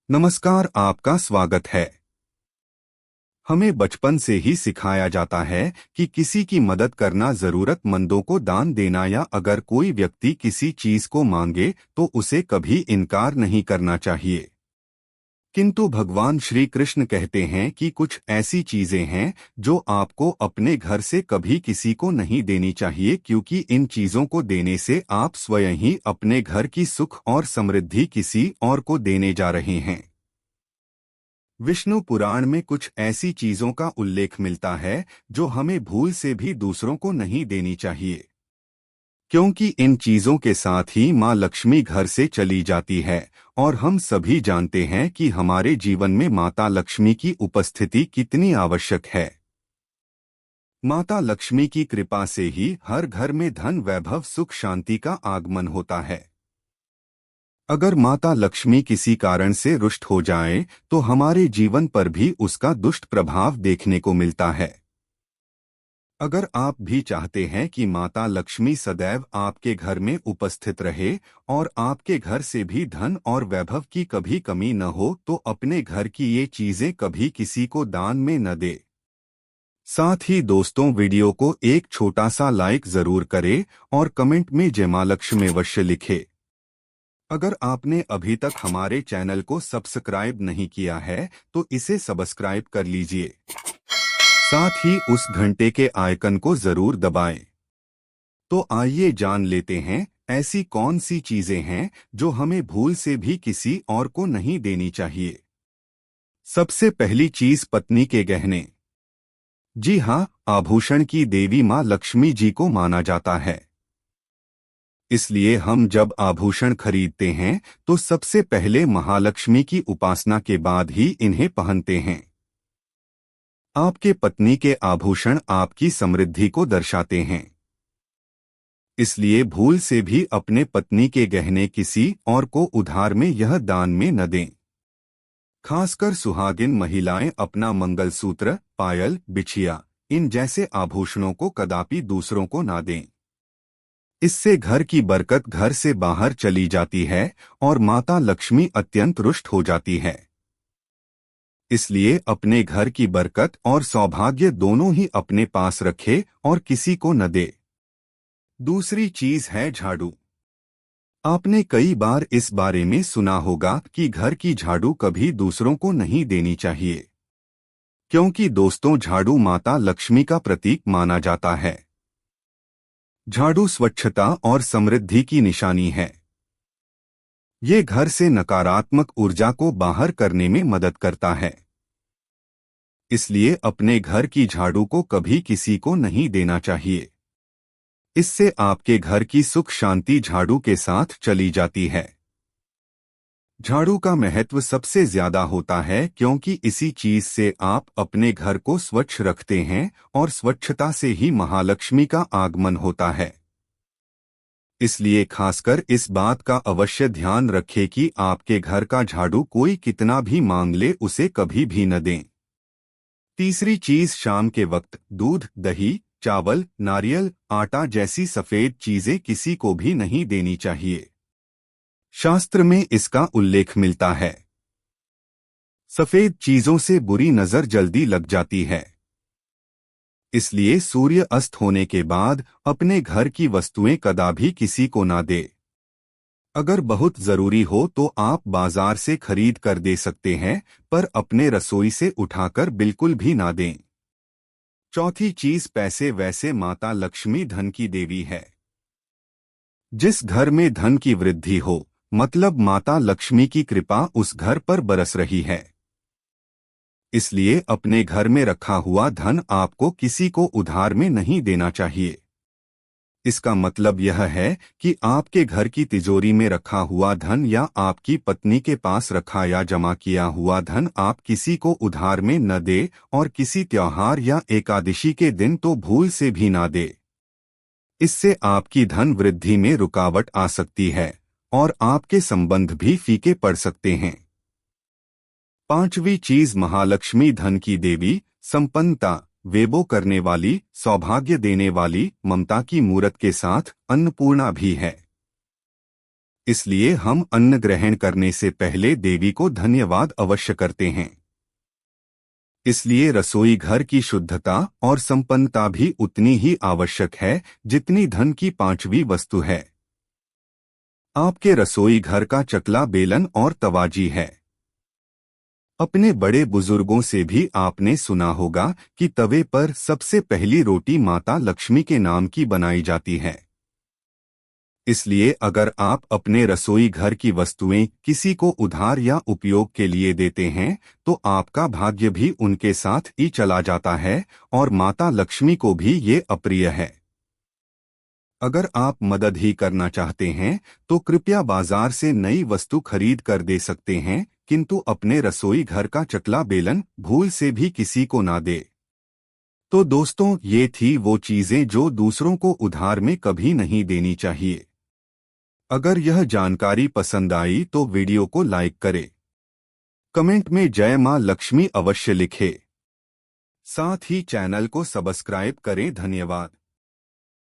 नमस्कार, आपका स्वागत है। हमें बचपन से ही सिखाया जाता है कि किसी की मदद करना, जरूरतमंदों को दान देना या अगर कोई व्यक्ति किसी चीज को मांगे तो उसे कभी इनकार नहीं करना चाहिए। किंतु भगवान श्री कृष्ण कहते हैं कि कुछ ऐसी चीजें हैं जो आपको अपने घर से कभी किसी को नहीं देनी चाहिए, क्योंकि इन चीजों को देने से आप स्वयं ही अपने घर की सुख और समृद्धि किसी और को देने जा रहे हैं। विष्णु पुराण में कुछ ऐसी चीजों का उल्लेख मिलता है जो हमें भूल से भी दूसरों को नहीं देनी चाहिए, क्योंकि इन चीजों के साथ ही मां लक्ष्मी घर से चली जाती है और हम सभी जानते हैं कि हमारे जीवन में माता लक्ष्मी की उपस्थिति कितनी आवश्यक है। माता लक्ष्मी की कृपा से ही हर घर में धन, वैभव, सुख, शांति का आगमन होता है। अगर माता लक्ष्मी किसी कारण से रुष्ट हो जाए तो हमारे जीवन पर भी उसका दुष्ट प्रभाव देखने को मिलता है। अगर आप भी चाहते हैं कि माता लक्ष्मी सदैव आपके घर में उपस्थित रहे और आपके घर से भी धन और वैभव की कभी कमी न हो, तो अपने घर की ये चीजें कभी किसी को दान में न दे। साथ ही दोस्तों, वीडियो को एक छोटा सा लाइक जरूर करें और कमेंट में जय मां लक्ष्मी अवश्य लिखे। अगर आपने अभी तक हमारे चैनल को सब्सक्राइब नहीं किया है तो इसे सब्सक्राइब कर लीजिए। साथ ही उस घंटे के आइकन को जरूर दबाएं। तो आइए जान लेते हैं ऐसी कौन सी चीजें हैं जो हमें भूल से भी किसी और को नहीं देनी चाहिए। सबसे पहली चीज, पत्नी के गहने। जी हाँ, आभूषण की देवी मां लक्ष्मी जी को माना जाता है। इसलिए हम जब आभूषण खरीदते हैं तो सबसे पहले महालक्ष्मी की उपासना के बाद ही इन्हें पहनते हैं। आपके पत्नी के आभूषण आपकी समृद्धि को दर्शाते हैं, इसलिए भूल से भी अपने पत्नी के गहने किसी और को उधार में यह दान में न दें। खासकर सुहागिन महिलाएं अपना मंगलसूत्र, पायल, बिछिया, इन जैसे आभूषणों को कदापि दूसरों को ना दें। इससे घर की बरकत घर से बाहर चली जाती है और माता लक्ष्मी अत्यंत रुष्ट हो जाती है। इसलिए अपने घर की बरकत और सौभाग्य दोनों ही अपने पास रखे और किसी को न दे। दूसरी चीज है झाड़ू। आपने कई बार इस बारे में सुना होगा कि घर की झाड़ू कभी दूसरों को नहीं देनी चाहिए, क्योंकि दोस्तों, झाड़ू माता लक्ष्मी का प्रतीक माना जाता है। झाड़ू स्वच्छता और समृद्धि की निशानी है। ये घर से नकारात्मक ऊर्जा को बाहर करने में मदद करता है। इसलिए अपने घर की झाड़ू को कभी किसी को नहीं देना चाहिए। इससे आपके घर की सुख शांति झाड़ू के साथ चली जाती है। झाड़ू का महत्व सबसे ज्यादा होता है क्योंकि इसी चीज से आप अपने घर को स्वच्छ रखते हैं और स्वच्छता से ही महालक्ष्मी का आगमन होता है। इसलिए खासकर इस बात का अवश्य ध्यान रखें कि आपके घर का झाड़ू कोई कितना भी मांग ले उसे कभी भी न दें। तीसरी चीज, शाम के वक्त दूध, दही, चावल, नारियल, आटा जैसी सफेद चीजें किसी को भी नहीं देनी चाहिए। शास्त्र में इसका उल्लेख मिलता है। सफेद चीजों से बुरी नजर जल्दी लग जाती है। इसलिए सूर्य अस्त होने के बाद अपने घर की वस्तुएं कदापि किसी को ना दे। अगर बहुत जरूरी हो तो आप बाजार से खरीद कर दे सकते हैं, पर अपने रसोई से उठाकर बिल्कुल भी ना दें। चौथी चीज, पैसे। वैसे माता लक्ष्मी धन की देवी है। जिस घर में धन की वृद्धि हो, मतलब माता लक्ष्मी की कृपा उस घर पर बरस रही है। इसलिए अपने घर में रखा हुआ धन आपको किसी को उधार में नहीं देना चाहिए। इसका मतलब यह है कि आपके घर की तिजोरी में रखा हुआ धन या आपकी पत्नी के पास रखा या जमा किया हुआ धन आप किसी को उधार में न दे और किसी त्योहार या एकादशी के दिन तो भूल से भी ना दे। इससे आपकी धन वृद्धि में रुकावट आ सकती है और आपके संबंध भी फीके पड़ सकते हैं। पांचवी चीज, महालक्ष्मी धन की देवी, संपन्नता, वेबो करने वाली, सौभाग्य देने वाली, ममता की मूरत के साथ अन्नपूर्णा भी है। इसलिए हम अन्न ग्रहण करने से पहले देवी को धन्यवाद अवश्य करते हैं। इसलिए रसोई घर की शुद्धता और संपन्नता भी उतनी ही आवश्यक है जितनी धन की पांचवी वस्तु है। आपके रसोई घर का चकला बेलन और तवाजी है। अपने बड़े बुजुर्गों से भी आपने सुना होगा कि तवे पर सबसे पहली रोटी माता लक्ष्मी के नाम की बनाई जाती है। इसलिए अगर आप अपने रसोई घर की वस्तुएं किसी को उधार या उपयोग के लिए देते हैं तो आपका भाग्य भी उनके साथ ही चला जाता है और माता लक्ष्मी को भी ये अप्रिय है। अगर आप मदद ही करना चाहते हैं तो कृपया बाजार से नई वस्तु खरीद कर दे सकते हैं, किंतु अपने रसोई घर का चकला बेलन भूल से भी किसी को ना दे। तो दोस्तों, ये थी वो चीजें जो दूसरों को उधार में कभी नहीं देनी चाहिए। अगर यह जानकारी पसंद आई तो वीडियो को लाइक करें, कमेंट में जय मां लक्ष्मी अवश्य लिखें, साथ ही चैनल को सब्सक्राइब करें। धन्यवाद।